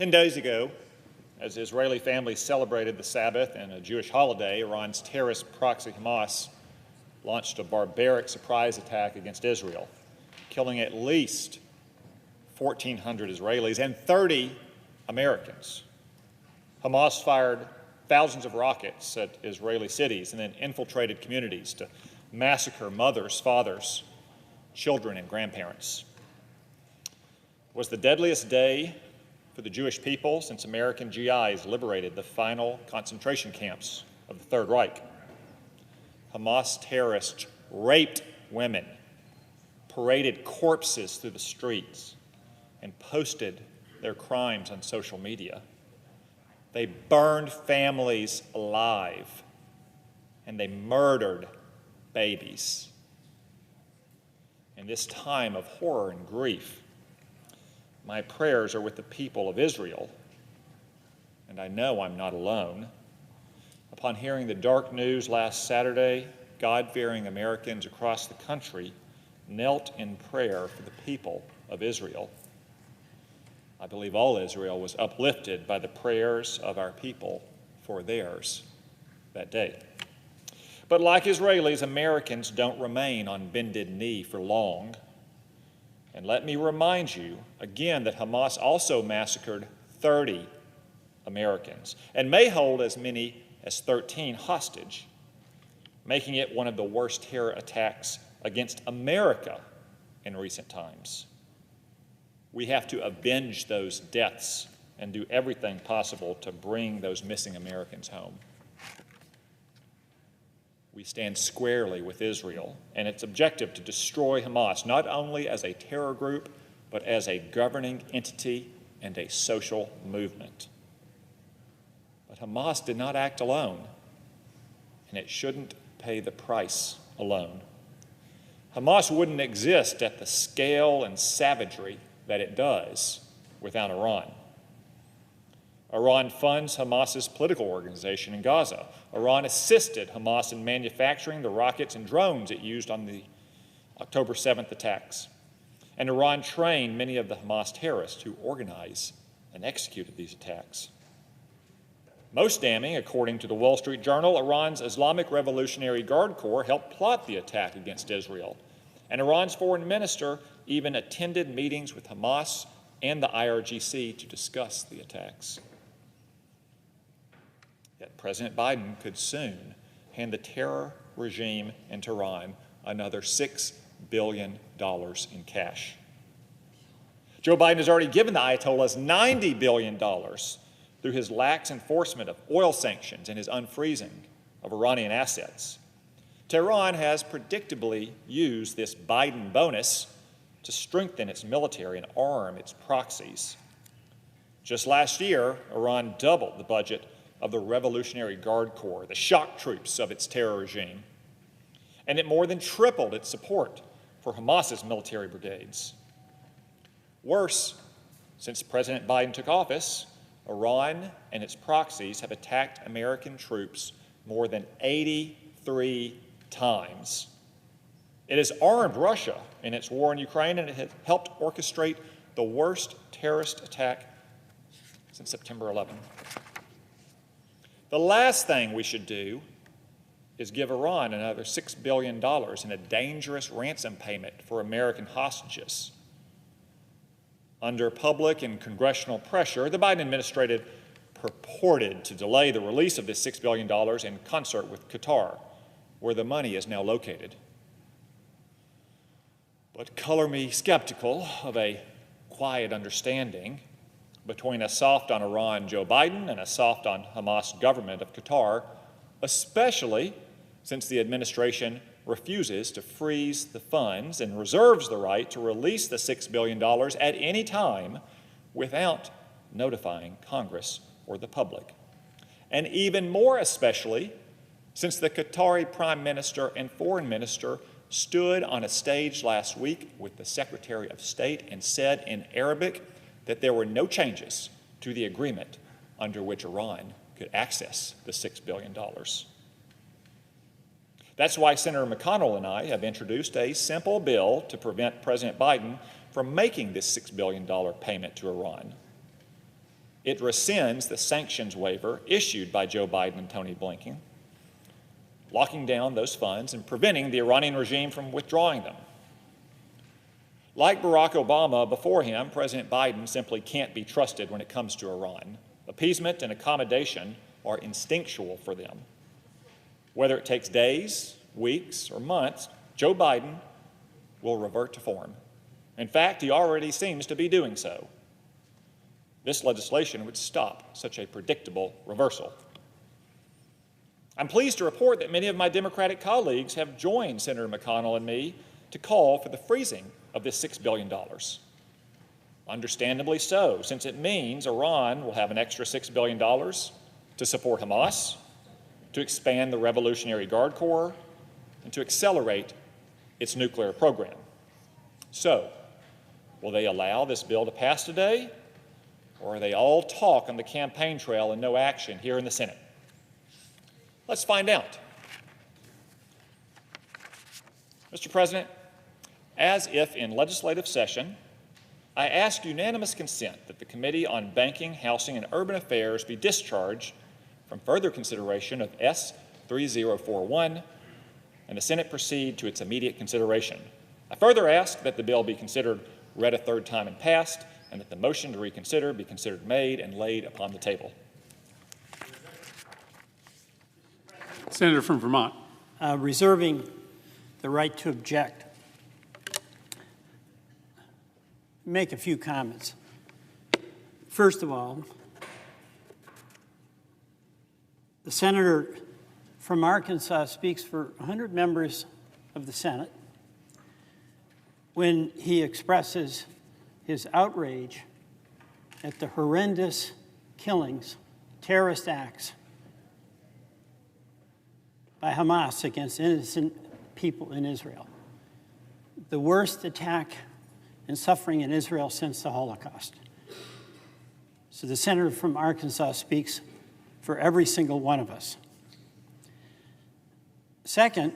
10 days ago, as Israeli families celebrated the Sabbath and a Jewish holiday, Iran's terrorist proxy Hamas launched a barbaric surprise attack against Israel, killing at least 1,400 Israelis and 30 Americans. Hamas fired thousands of rockets at Israeli cities and then infiltrated communities to massacre mothers, fathers, children, and grandparents. It was the deadliest day for the Jewish people since American GIs liberated the final concentration camps of the Third Reich. Hamas terrorists raped women, paraded corpses through the streets, and posted their crimes on social media. They burned families alive, and they murdered babies. In this time of horror and grief, my prayers are with the people of Israel, and I know I'm not alone. Upon hearing the dark news last Saturday, God-fearing Americans across the country knelt in prayer for the people of Israel. I believe all Israel was uplifted by the prayers of our people for theirs that day. But like Israelis, Americans don't remain on bended knee for long. And let me remind you again that Hamas also massacred 30 Americans and may hold as many as 13 hostage, making it one of the worst terror attacks against America in recent times. We have to avenge those deaths and do everything possible to bring those missing Americans home. We stand squarely with Israel and its objective to destroy Hamas, not only as a terror group, but as a governing entity and a social movement. But Hamas did not act alone, and it shouldn't pay the price alone. Hamas wouldn't exist at the scale and savagery that it does without Iran. Iran funds Hamas's political organization in Gaza. Iran assisted Hamas in manufacturing the rockets and drones it used on the October 7th attacks. And Iran trained many of the Hamas terrorists who organized and executed these attacks. Most damning, according to the Wall Street Journal, Iran's Islamic Revolutionary Guard Corps helped plot the attack against Israel. And Iran's foreign minister even attended meetings with Hamas and the IRGC to discuss the attacks. Yet President Biden could soon hand the terror regime in Tehran another $6 billion in cash. Joe Biden has already given the Ayatollahs $90 billion through his lax enforcement of oil sanctions and his unfreezing of Iranian assets. Tehran has predictably used this Biden bonus to strengthen its military and arm its proxies. Just last year, Iran doubled the budget of the Revolutionary Guard Corps, the shock troops of its terror regime, and it more than tripled its support for Hamas's military brigades. Worse, since President Biden took office, Iran and its proxies have attacked American troops more than 83 times. It has armed Russia in its war in Ukraine, and it has helped orchestrate the worst terrorist attack since September 11. The last thing we should do is give Iran another $6 billion in a dangerous ransom payment for American hostages. Under public and congressional pressure, the Biden administration purported to delay the release of this $6 billion in concert with Qatar, where the money is now located. But color me skeptical of a quiet understanding between a soft on Iran Joe Biden and a soft on Hamas government of Qatar, especially since the administration refuses to freeze the funds and reserves the right to release the $6 billion at any time without notifying Congress or the public. And even more especially since the Qatari Prime Minister and Foreign Minister stood on a stage last week with the Secretary of State and said in Arabic that there were no changes to the agreement under which Iran could access the $6 billion. That's why Senator McConnell and I have introduced a simple bill to prevent President Biden from making this $6 billion payment to Iran. it rescinds the sanctions waiver issued by Joe Biden and Tony Blinken, locking down those funds and preventing the Iranian regime from withdrawing them. Like Barack Obama before him, President Biden simply can't be trusted when it comes to Iran. Appeasement and accommodation are instinctual for them. Whether it takes days, weeks, or months, Joe Biden will revert to form. In fact, he already seems to be doing so. This legislation would stop such a predictable reversal. I'm pleased to report that many of my Democratic colleagues have joined Senator McConnell and me to call for the freezing of this $6 billion. Understandably so, since it means Iran will have an extra $6 billion to support Hamas, to expand the Revolutionary Guard Corps, and to accelerate its nuclear program. So, will they allow this bill to pass today, or are they all talk on the campaign trail and no action here in the Senate? Let's find out. Mr. President, as if in legislative session, I ask unanimous consent that the Committee on Banking, Housing, and Urban Affairs be discharged from further consideration of S. 3041 and the Senate proceed to its immediate consideration. I further ask that the bill be considered read a third time and passed, and that the motion to reconsider be considered made and laid upon the table. Senator from Vermont. Reserving the right to object. Make a few comments. First of all, the senator from Arkansas speaks for 100 members of the Senate when he expresses his outrage at the horrendous killings, terrorist acts by Hamas against innocent people in Israel. The worst attack and suffering in Israel since the Holocaust. So the senator from Arkansas speaks for every single one of us. Second,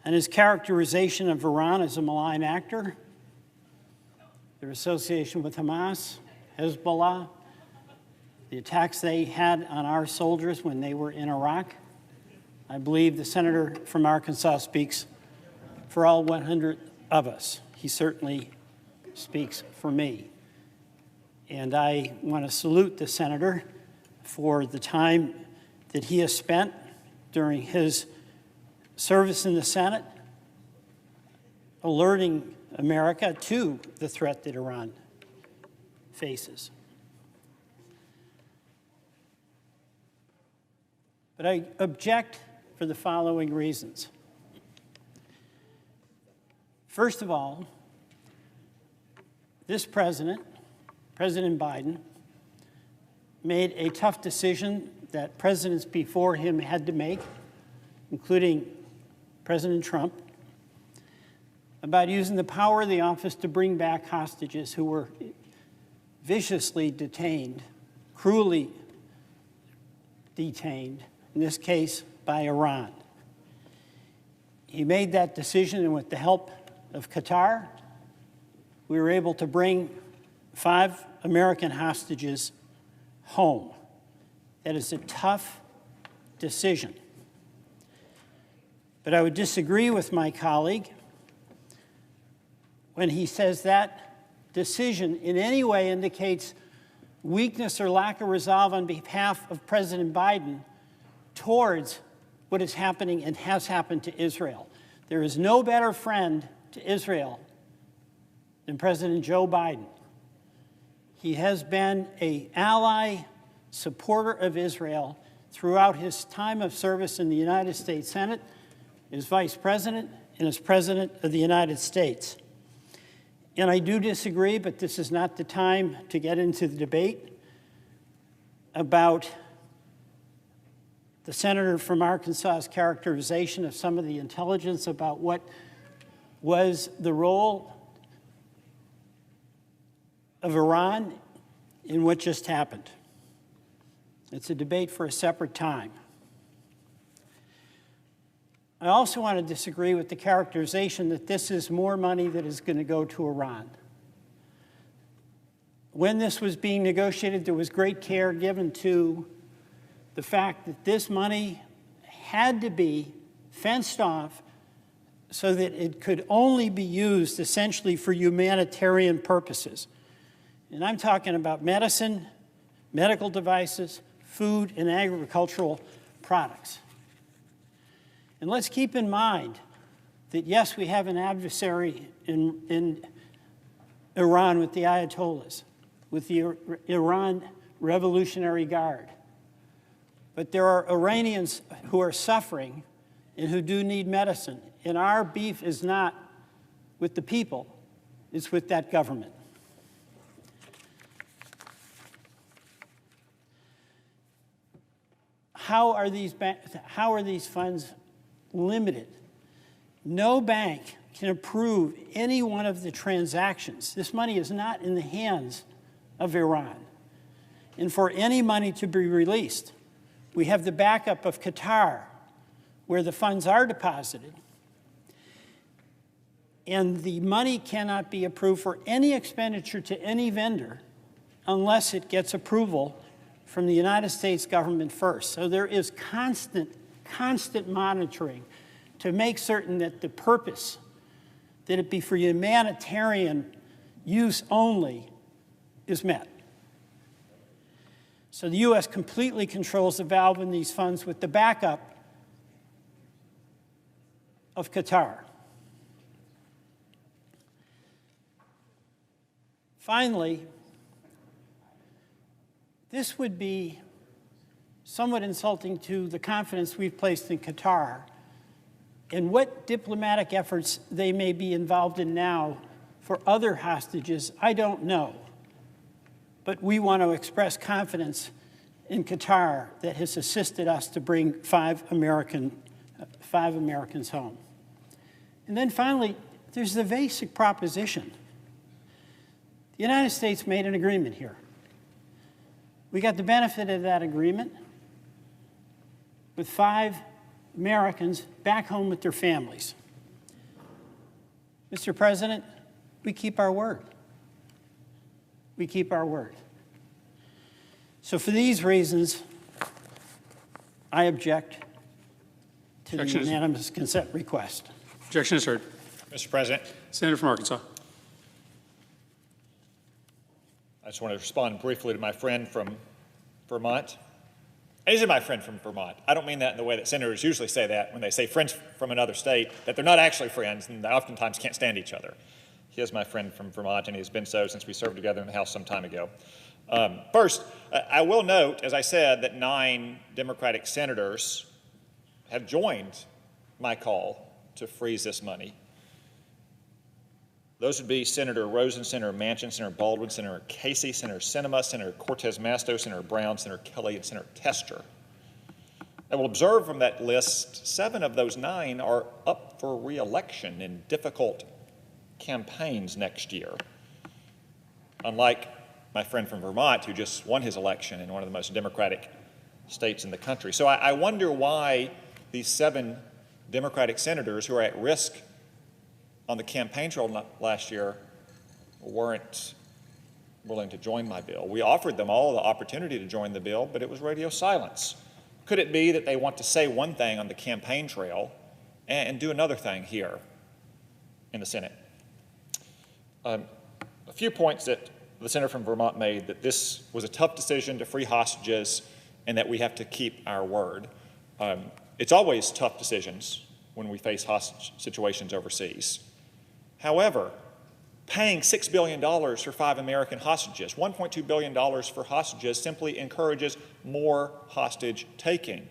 and his characterization of Iran as a malign actor, their association with Hamas, Hezbollah, the attacks they had on our soldiers when they were in Iraq. I believe the senator from Arkansas speaks for all 100 of us. He certainly speaks for me. And I want to salute the senator for the time that he has spent during his service in the Senate, alerting America to the threat that Iran faces. But I object for the following reasons. First of all, this president, President Biden, made a tough decision that presidents before him had to make, including President Trump, about using the power of the office to bring back hostages who were viciously detained, cruelly detained, in this case by Iran. He made that decision, and with the help of Qatar, we were able to bring 5 American hostages home. That is a tough decision. But I would disagree with my colleague when he says that decision in any way indicates weakness or lack of resolve on behalf of President Biden towards what is happening and has happened to Israel. There is no better friend to Israel than President Joe Biden. He has been an ally, supporter of Israel throughout his time of service in the United States Senate, as Vice President, and as President of the United States. And I do disagree, but this is not the time to get into the debate about the senator from Arkansas's characterization of some of the intelligence about what was the role of Iran in what just happened. It's a debate for a separate time. I also want to disagree with the characterization that this is more money that is going to go to Iran. When this was being negotiated, there was great care given to the fact that this money had to be fenced off so that it could only be used essentially for humanitarian purposes. And I'm talking about medicine, medical devices, food, and agricultural products. And let's keep in mind that, yes, we have an adversary in Iran with the Ayatollahs, with the Iran Revolutionary Guard. But there are Iranians who are suffering and who do need medicine. And our beef is not with the people, it's with that government. How are these funds limited? No bank can approve any one of the transactions. This money is not in the hands of Iran. And for any money to be released, we have the backup of Qatar, where the funds are deposited. And the money cannot be approved for any expenditure to any vendor unless it gets approval from the United States government first. So there is constant monitoring to make certain that the purpose, that it be for humanitarian use only, is met. So the U.S. completely controls the valve in these funds with the backup of Qatar. Finally, this would be somewhat insulting to the confidence we've placed in Qatar and what diplomatic efforts they may be involved in now for other hostages, I don't know. But we want to express confidence in Qatar that has assisted us to bring five Americans home. And then finally, there's the basic proposition. The United States made an agreement here. We got the benefit of that agreement with 5 Americans back home with their families. Mr. President, we keep our word. We keep our word. So for these reasons, I object to the unanimous consent request. Objection is heard. Mr. President, Senator from Arkansas. I just want to respond briefly to my friend from Vermont. And he's my friend from Vermont. I don't mean that in the way that senators usually say that when they say friends from another state, that they're not actually friends and they oftentimes can't stand each other. He is my friend from Vermont, and he's been so since we served together in the House some time ago. First, I will note, as I said, that 9 Democratic senators have joined my call to freeze this money. Those would be Senator Rosen, Senator Manchin, Senator Baldwin, Senator Casey, Senator Sinema, Senator Cortez Masto, Senator Brown, Senator Kelly, and Senator Tester. I will observe from that list, 7 of those 9 are up for re-election in difficult campaigns next year. Unlike my friend from Vermont, who just won his election in one of the most Democratic states in the country. So I wonder why these 7 Democratic senators who are at risk on the campaign trail last year weren't willing to join my bill. We offered them all the opportunity to join the bill, but it was radio silence. Could it be that they want to say one thing on the campaign trail and do another thing here in the Senate? A few points that the senator from Vermont made, that this was a tough decision to free hostages and that we have to keep our word. It's always tough decisions when we face hostage situations overseas. However, paying $6 billion for 5 American hostages, $1.2 billion for hostages, simply encourages more hostage taking.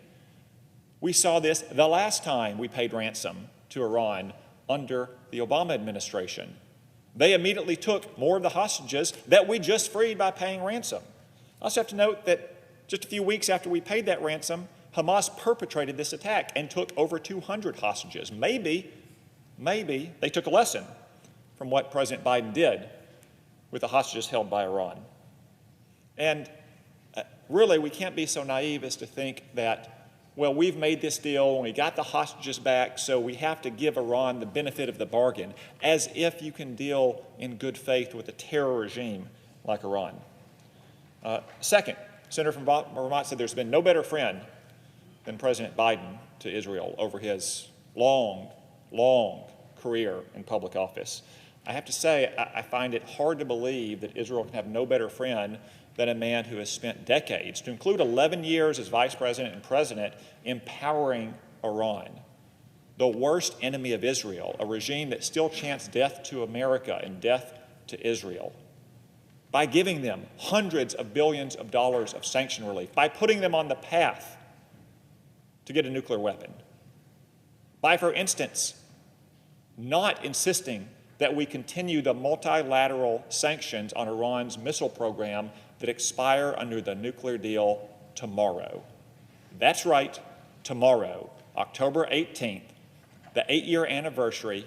We saw this the last time we paid ransom to Iran under the Obama administration. They immediately took more of the hostages that we just freed by paying ransom. I also have to note that just a few weeks after we paid that ransom, Hamas perpetrated this attack and took over 200 hostages. Maybe they took a lesson from what President Biden did with the hostages held by Iran. And really, we can't be so naive as to think that, well, we've made this deal and we got the hostages back, so we have to give Iran the benefit of the bargain, as if you can deal in good faith with a terror regime like Iran. Second, Senator from Vermont said there's been no better friend than President Biden to Israel over his long career in public office. I have to say, I find it hard to believe that Israel can have no better friend than a man who has spent decades, to include 11 years as vice president and president, empowering Iran, the worst enemy of Israel, a regime that still chants death to America and death to Israel, by giving them hundreds of billions of dollars of sanction relief, by putting them on the path to get a nuclear weapon, by, for instance, not insisting that we continue the multilateral sanctions on Iran's missile program that expire under the nuclear deal tomorrow. That's right, tomorrow, October 18th, the 8-year anniversary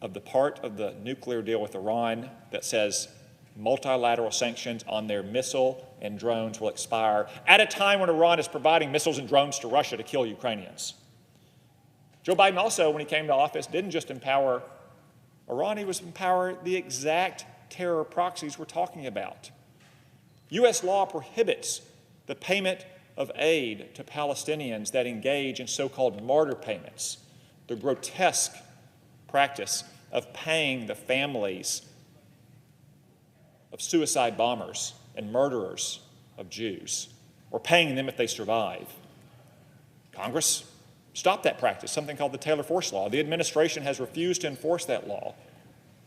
of the part of the nuclear deal with Iran that says multilateral sanctions on their missile and drones will expire at a time when Iran is providing missiles and drones to Russia to kill Ukrainians. Joe Biden also, when he came to office, didn't just empower Iran, he was empower the exact terror proxies we're talking about. U.S. law prohibits the payment of aid to Palestinians that engage in so-called martyr payments, the grotesque practice of paying the families of suicide bombers and murderers of Jews, or paying them if they survive. Congress stopped that practice, something called the Taylor Force Law. The administration has refused to enforce that law.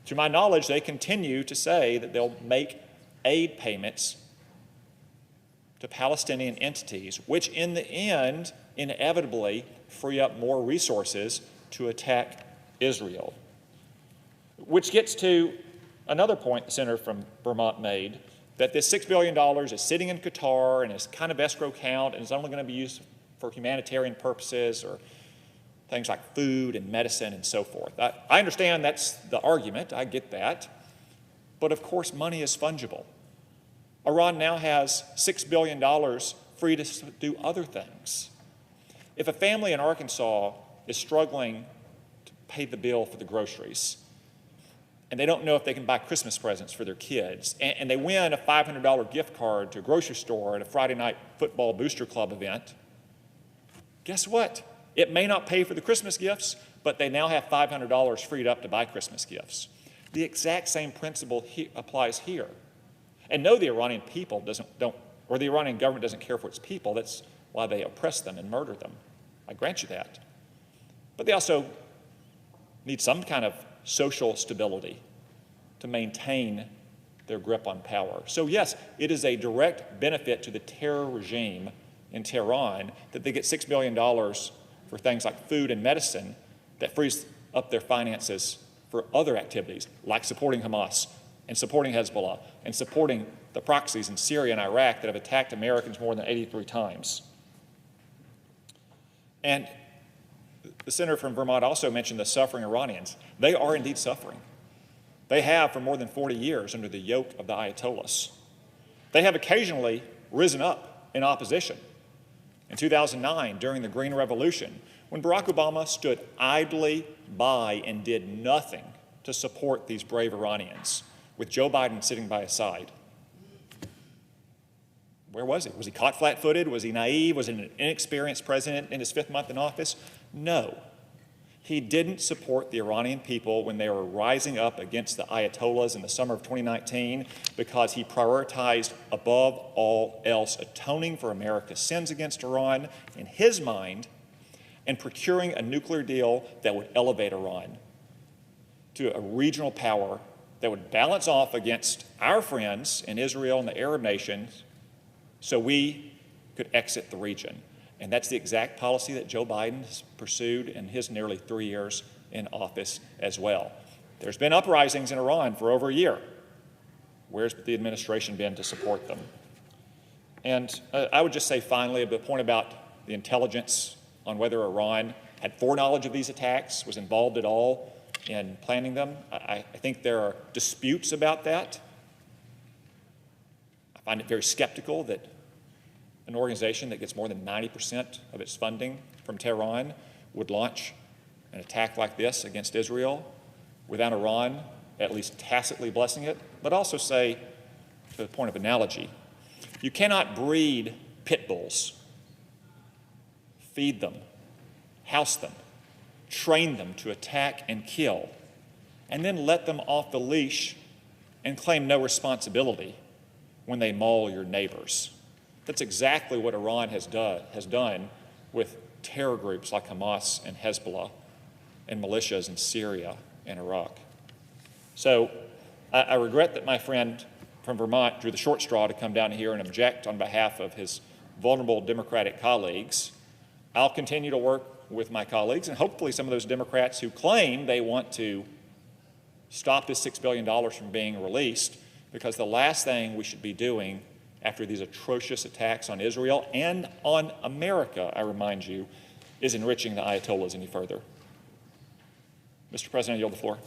To my knowledge, they continue to say that they'll make aid payments to Palestinian entities, which in the end inevitably free up more resources to attack Israel. Which gets to another point the senator from Vermont made, that this $6 billion is sitting in Qatar and is kind of escrow account and is only going to be used for humanitarian purposes or things like food and medicine and so forth. I understand that's the argument. I get that. But of course, money is fungible. Iran now has $6 billion free to do other things. If a family in Arkansas is struggling to pay the bill for the groceries, and they don't know if they can buy Christmas presents for their kids, and they win a $500 gift card to a grocery store at a Friday night football booster club event, guess what? It may not pay for the Christmas gifts, but they now have $500 freed up to buy Christmas gifts. The exact same principle applies here. And no, the Iranian people or the Iranian government doesn't care for its people. That's why they oppress them and murder them. I grant you that. But they also need some kind of social stability to maintain their grip on power. So yes, it is a direct benefit to the terror regime in Tehran that they get $6 billion for things like food and medicine that frees up their finances for other activities, like supporting Hamas and supporting Hezbollah and supporting the proxies in Syria and Iraq that have attacked Americans more than 83 times. And the senator from Vermont also mentioned the suffering Iranians. They are indeed suffering. They have for more than 40 years under the yoke of the Ayatollahs. They have occasionally risen up in opposition. In 2009, during the Green Revolution, when Barack Obama stood idly by and did nothing to support these brave Iranians, with Joe Biden sitting by his side. Where was he? Was he caught flat-footed? Was he naive? Was he an inexperienced president in his 5th month in office? No. He didn't support the Iranian people when they were rising up against the Ayatollahs in the summer of 2019 because he prioritized above all else atoning for America's sins against Iran in his mind and procuring a nuclear deal that would elevate Iran to a regional power that would balance off against our friends in Israel and the Arab nations so we could exit the region. And that's the exact policy that Joe Biden has pursued in his nearly 3 years in office as well. There's been uprisings in Iran for over a year. Where's the administration been to support them? And I would just say finally, the point about the intelligence on whether Iran had foreknowledge of these attacks, was involved at all in planning them. I think there are disputes about that. I find it very skeptical that an organization that gets more than 90% of its funding from Tehran would launch an attack like this against Israel without Iran at least tacitly blessing it, but also say to the point of analogy. You cannot breed pit bulls, feed them, house them, train them to attack and kill, and then let them off the leash and claim no responsibility when they maul your neighbors. That's exactly what Iran has done with terror groups like Hamas and Hezbollah and militias in Syria and Iraq. So I regret that my friend from Vermont drew the short straw to come down here and object on behalf of his vulnerable Democratic colleagues. I'll continue to work with my colleagues and hopefully some of those Democrats who claim they want to stop this $6 billion from being released, because the last thing we should be doing after these atrocious attacks on Israel and on America, I remind you, is enriching the Ayatollahs any further. Mr. President, I yield the floor.